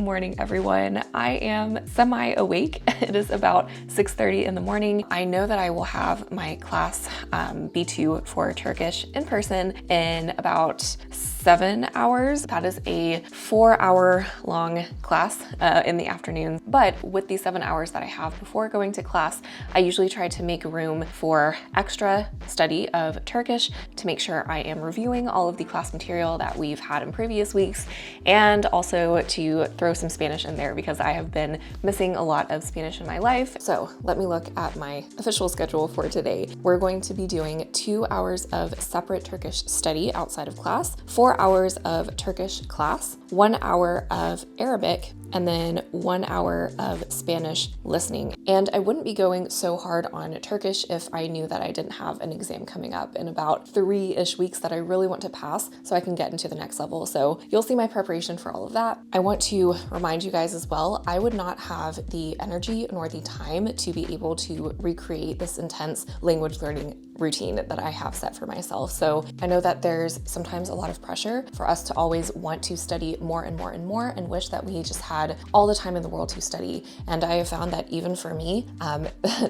morning, everyone. I am semi-awake. It is about 6:30 in the morning. I know that I will have my class B2 for Turkish in person in about 7 hours. That is a 4-hour long class in the afternoon. But with the 7 hours that I have before going to class, I usually try to make room for extra study of Turkish to make sure I am reviewing all of the class material that we've had in previous weeks, and also to throw some Spanish in there because I have been missing a lot of Spanish in my life. So let me look at my official schedule for today. We're going to be doing 2 hours of separate Turkish study outside of class, 4 hours of Turkish class, 1 hour of Arabic, and then 1 hour of Spanish listening. And I wouldn't be going so hard on Turkish if I knew that I didn't have an exam coming up in about 3-ish weeks that I really want to pass so I can get into the next level. So you'll see my preparation for all of that. I want to remind you guys as well, I would not have the energy nor the time to be able to recreate this intense language learning routine that I have set for myself. So I know that there's sometimes a lot of pressure for us to always want to study more and more and more and wish that we just had all the time in the world to study. And I have found that even for me,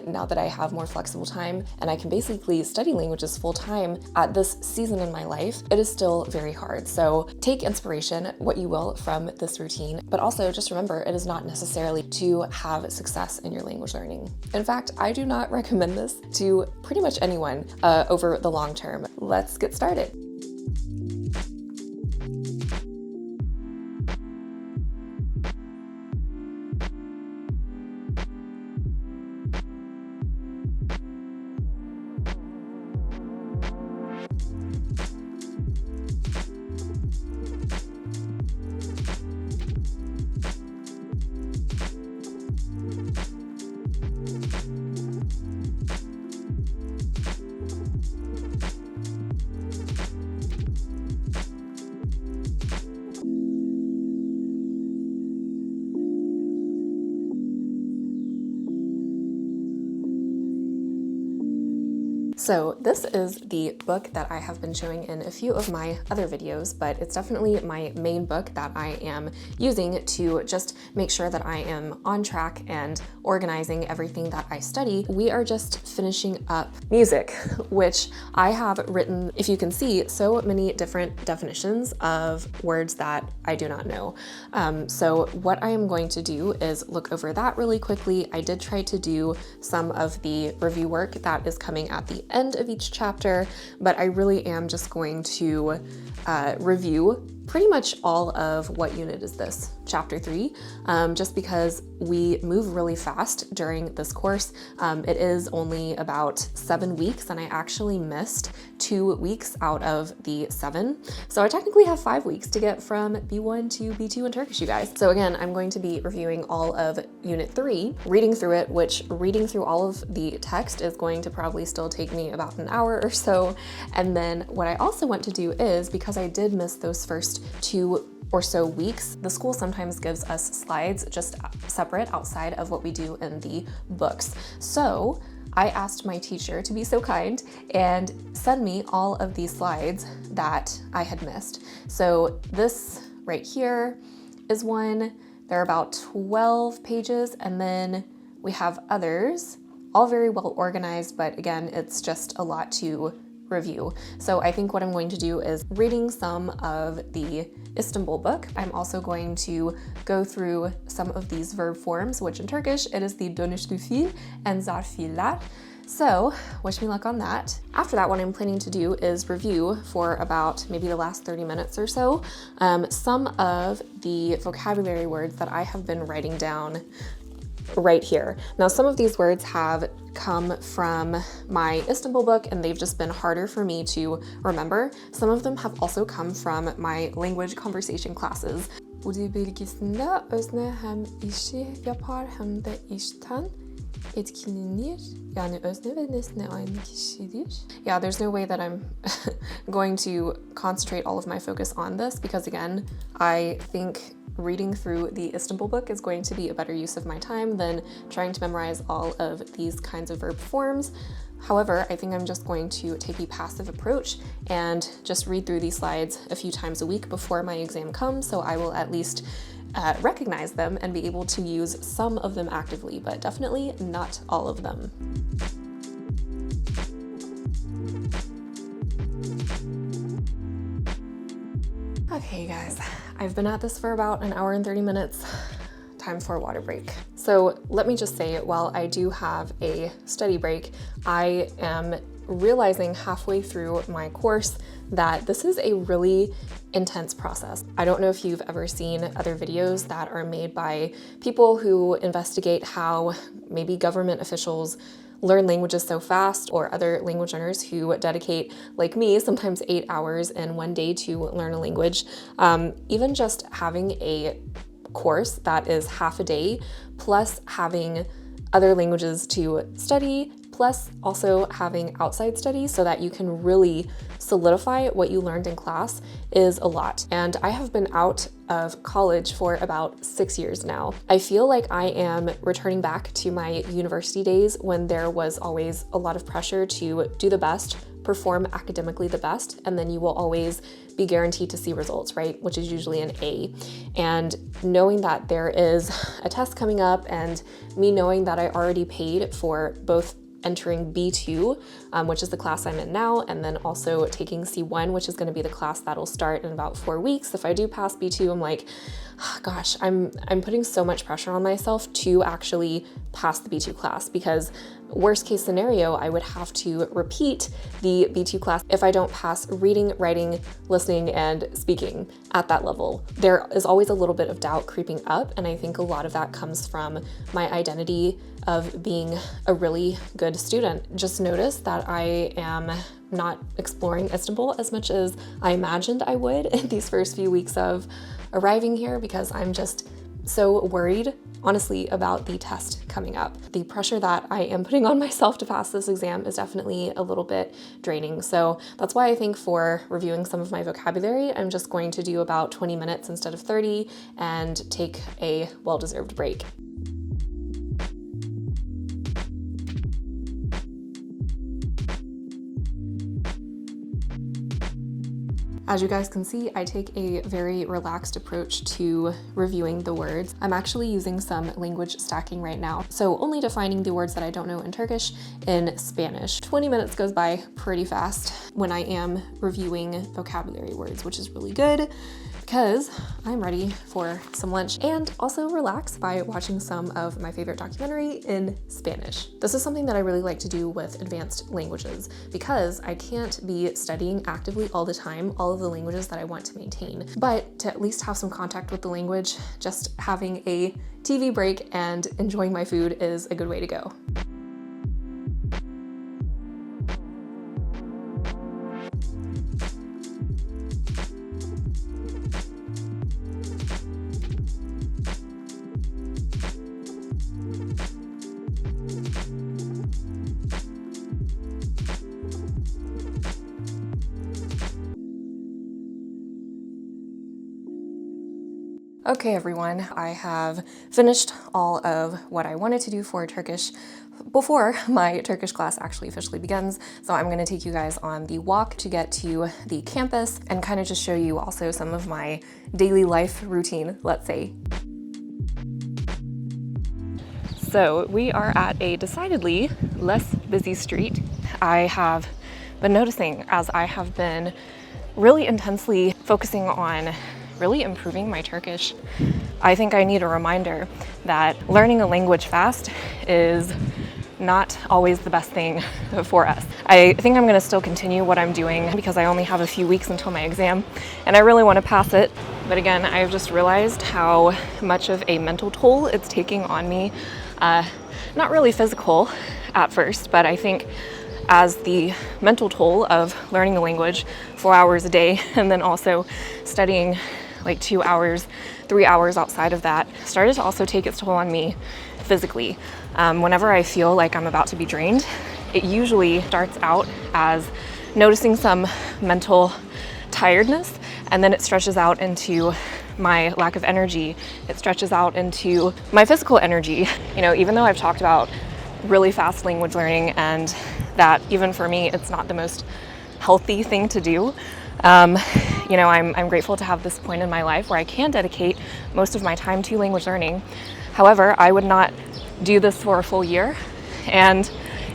now that I have more flexible time and I can basically study languages full time at this season in my life, it is still very hard. So take inspiration, what you will, from this routine, but also just remember it is not necessarily to have success in your language learning. In fact, I do not recommend this to pretty much anyone over the long term. Let's get started. So this is the book that I have been showing in a few of my other videos, but it's definitely my main book that I am using to just make sure that I am on track and organizing everything that I study. We are just finishing up music, which I have written, if you can see, so many different definitions of words that I do not know. So what I am going to do is look over that really quickly. I did try to do some of the review work that is coming at the end of each chapter, but I really am just going to review pretty much all of what unit is this, chapter 3, just because we move really fast during this course. It is only about 7 weeks and I actually missed 2 weeks out of the 7. So I technically have 5 weeks to get from B1 to B2 in Turkish, you guys. So again, I'm going to be reviewing all of unit 3, reading through it, which reading through all of the text is going to probably still take me about an hour or so. And then what I also want to do is, because I did miss those first 2 or so weeks, the school sometimes gives us slides just separate outside of what we do in the books. So I asked my teacher to be so kind and send me all of these slides that I had missed. So this right here is one. They're about 12 pages, and then we have others, all very well organized, but again, it's just a lot to review. So I think what I'm going to do is reading some of the Istanbul book. I'm also going to go through some of these verb forms, which in Turkish, it is the dönüşlü fiil and zarf fiiller. So wish me luck on that. After that, what I'm planning to do is review for about maybe the last 30 minutes or so, some of the vocabulary words that I have been writing down right here. Now, some of these words have come from my Istanbul book and they've just been harder for me to remember. Some of them have also come from my language conversation classes. Bu dil bilgisinde özne hem işi yapar hem de işten etkilenir. Yani özne ve nesne aynı kişidir. Yeah, there's no way that I'm going to concentrate all of my focus on this because again, I think reading through the Istanbul book is going to be a better use of my time than trying to memorize all of these kinds of verb forms. However, I think I'm just going to take a passive approach and just read through these slides a few times a week before my exam comes, so I will at least recognize them and be able to use some of them actively, but definitely not all of them. Okay, you guys, I've been at this for about an hour and 30 minutes. Time for a water break. So let me just say, while I do have a study break, I am realizing halfway through my course that this is a really intense process. I don't know if you've ever seen other videos that are made by people who investigate how maybe government officials learn languages so fast, or other language learners who dedicate, like me, sometimes 8 hours in one day to learn a language. Even just having a course that is half a day, plus having other languages to study, plus also having outside studies so that you can really solidify what you learned in class is a lot. And I have been out of college for about 6 years now. I feel like I am returning back to my university days when there was always a lot of pressure to do the best, perform academically the best, and then you will always be guaranteed to see results, right? Which is usually an A. And knowing that there is a test coming up, and me knowing that I already paid for both entering B2, which is the class I'm in now, and then also taking C1, which is going to be the class that'll start in about 4 weeks. If I do pass B2, I'm like, oh, gosh, I'm putting so much pressure on myself to actually pass the B2 class, because worst case scenario, I would have to repeat the B2 class if I don't pass reading, writing, listening, and speaking at that level. There is always a little bit of doubt creeping up, and I think a lot of that comes from my identity of being a really good student. Just notice that I am not exploring Istanbul as much as I imagined I would in these first few weeks of arriving here, because I'm just so worried, honestly, about the test coming up. The pressure that I am putting on myself to pass this exam is definitely a little bit draining. So that's why I think for reviewing some of my vocabulary, I'm just going to do about 20 minutes instead of 30 and take a well-deserved break. As you guys can see, I take a very relaxed approach to reviewing the words. I'm actually using some language stacking right now, so only defining the words that I don't know in Turkish in Spanish. 20 minutes goes by pretty fast when I am reviewing vocabulary words, which is really good because I'm ready for some lunch and also relax by watching some of my favorite documentary in Spanish. This is something that I really like to do with advanced languages because I can't be studying actively all the time, all of the languages that I want to maintain. But to at least have some contact with the language, just having a TV break and enjoying my food is a good way to go. Okay everyone, I have finished all of what I wanted to do for Turkish before my Turkish class actually officially begins. So I'm gonna take you guys on the walk to get to the campus and kind of just show you also some of my daily life routine, let's say. So we are at a decidedly less busy street. I have been noticing as I have been really intensely focusing on really improving my Turkish. I think I need a reminder that learning a language fast is not always the best thing for us. I think I'm going to still continue what I'm doing because I only have a few weeks until my exam and I really want to pass it. But again, I've just realized how much of a mental toll it's taking on me. Not really physical at first, but I think as the mental toll of learning the language 4 hours a day and then also studying like 2 hours, 3 hours outside of that started to also take its toll on me physically. Whenever I feel like I'm about to be drained, it usually starts out as noticing some mental tiredness, and then it stretches out into my lack of energy. It stretches out into my physical energy. You know, even though I've talked about really fast language learning and that even for me, it's not the most healthy thing to do. you know, I'm grateful to have this point in my life where I can dedicate most of my time to language learning. However, I would not do this for a full year, and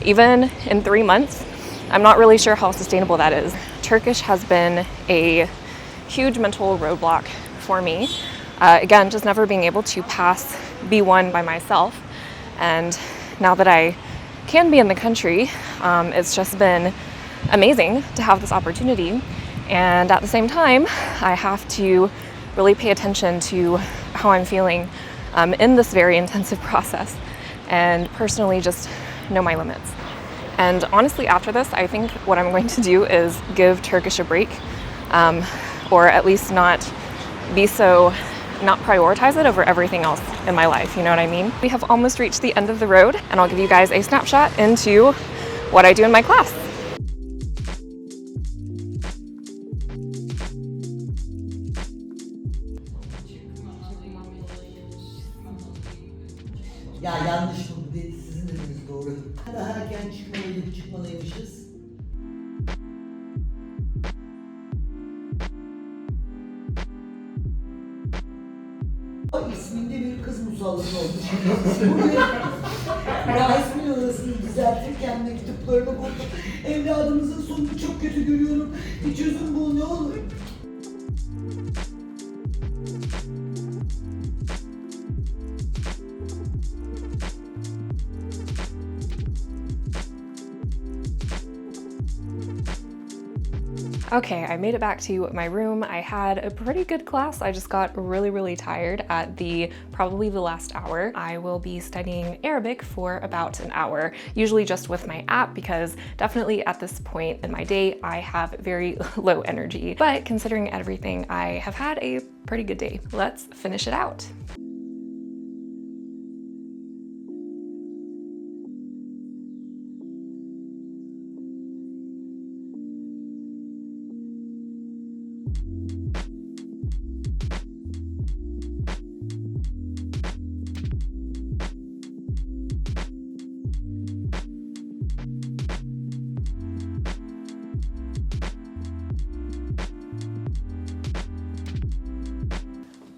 even in 3 months, I'm not really sure how sustainable that is. Turkish has been a huge mental roadblock for me. Again, just never being able to pass B1 by myself. And now that I can be in the country, it's just been amazing to have this opportunity. And at the same time, I have to really pay attention to how I'm feeling in this very intensive process, and personally just know my limits. And honestly, after this, I think what I'm going to do is give Turkish a break, or at least not prioritize it over everything else in my life, you know what I mean? We have almost reached the end of the road, and I'll give you guys a snapshot into what I do in my class. Ya yanlış buldu dedi, sizin dediğiniz doğru. Daha erken çıkmalıymışız. İsminde bir kız musallat oldu şimdi. Bugün Rasim'in orasını düzeltirken mektuplarını buldum. Evladımızın sonunu çok kötü görüyorum. Bir çözüm bul ne olur. Okay, I made it back to my room. I had a pretty good class. I just got really tired at probably the last hour. I will be studying Arabic for about an hour, usually just with my app, because definitely at this point in my day, I have very low energy. But considering everything, I have had a pretty good day. Let's finish it out.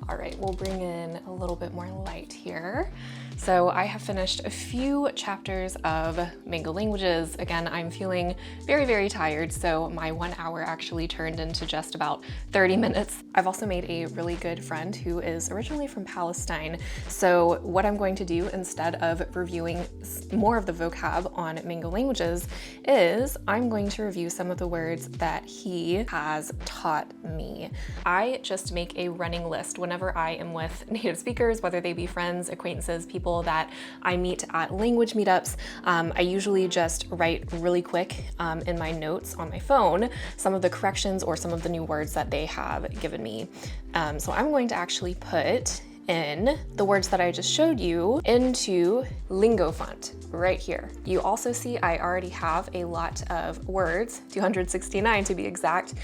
All right, we'll bring in a little bit more light here. So I have finished a few chapters of Mango Languages. Again, I'm feeling very tired, so my 1 hour actually turned into just about 30 minutes. I've also made a really good friend who is originally from Palestine. So what I'm going to do instead of reviewing more of the vocab on Mango Languages is I'm going to review some of the words that he has taught me. I just make a running list whenever I am with native speakers, whether they be friends, acquaintances, people that I meet at language meetups. I usually just write really quick in my notes on my phone some of the corrections or some of the new words that they have given me. So I'm going to actually put in the words that I just showed you into Lingophant right here. You also see I already have a lot of words, 269 to be exact,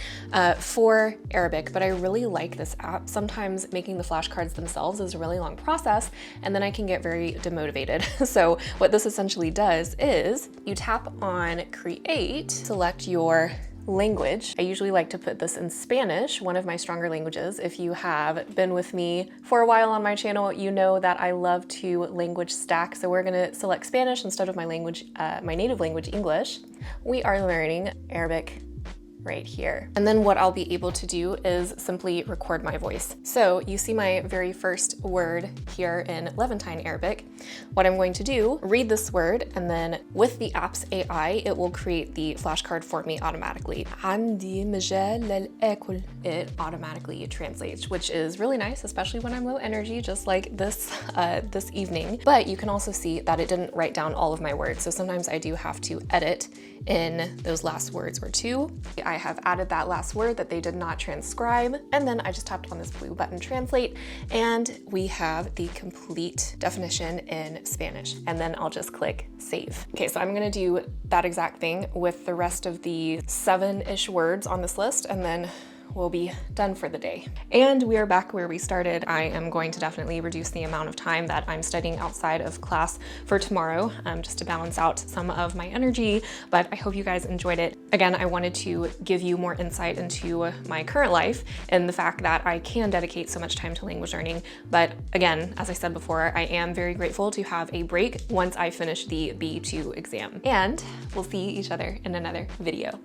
for Arabic, but I really like this app. Sometimes making the flashcards themselves is a really long process, and then I can get very demotivated. So what this essentially does is you tap on Create, select your language. I usually like to put this in Spanish, one of my stronger languages. If you have been with me for a while on my channel, you know that I love to language stack. So we're gonna select Spanish instead of my language, my native language, English. We are learning Arabic right here. And then what I'll be able to do is simply record my voice. So you see my very first word here in Levantine Arabic. What I'm going to do, read this word, and then with the app's AI, it will create the flashcard for me automatically. عندي مجال للأكل. It automatically translates, which is really nice, especially when I'm low energy, just like this evening. But you can also see that it didn't write down all of my words. So sometimes I do have to edit in those last words or two. I have added that last word that they did not transcribe, and then I just tapped on this blue button, translate, and we have the complete definition in Spanish, and then I'll just click save. Okay, so I'm gonna do that exact thing with the rest of the 7-ish words on this list, and then we'll be done for the day. And we are back where we started. I am going to definitely reduce the amount of time that I'm studying outside of class for tomorrow, just to balance out some of my energy, but I hope you guys enjoyed it. Again, I wanted to give you more insight into my current life and the fact that I can dedicate so much time to language learning. But again, as I said before, I am very grateful to have a break once I finish the B2 exam. And we'll see each other in another video.